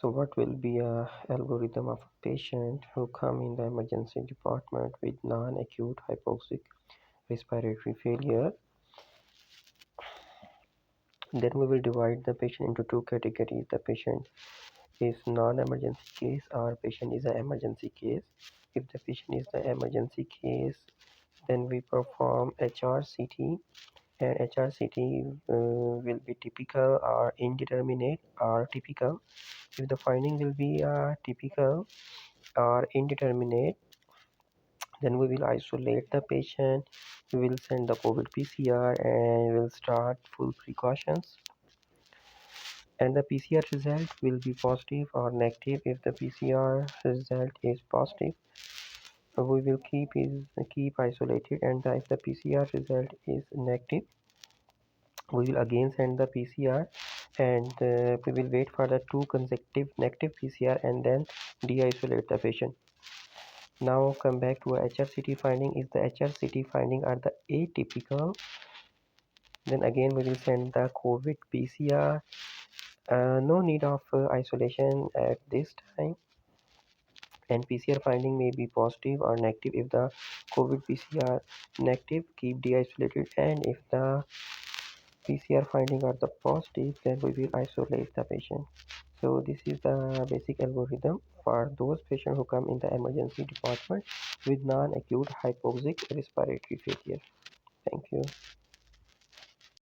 So what will be a algorithm of a patient who come in the emergency department with non-acute hypoxic respiratory failure? Then we will divide the patient into two categories. The patient is non-emergency case or patient is an emergency case. If the patient is the emergency case, then we perform HRCT, and HRCT will be typical or indeterminate or typical. If the finding will be typical or indeterminate, then we will isolate the patient. We will send the COVID PCR and will start full precautions. And the PCR result will be positive or negative. If the PCR result is positive, we will keep isolated, and if the PCR result is negative, we will again send the PCR, and we will wait for the two consecutive negative PCR and then de-isolate the patient. Now come back to HRCT finding. If the HRCT finding are the atypical, then again we will send the COVID PCR. No need of isolation at this time, and PCR finding may be positive or negative. If the COVID PCR negative, keep de-isolated, and if the PCR finding are the positive, then we will isolate the patient. So this is the basic algorithm for those patients who come in the emergency department with non-acute hypoxic respiratory failure. Thank you.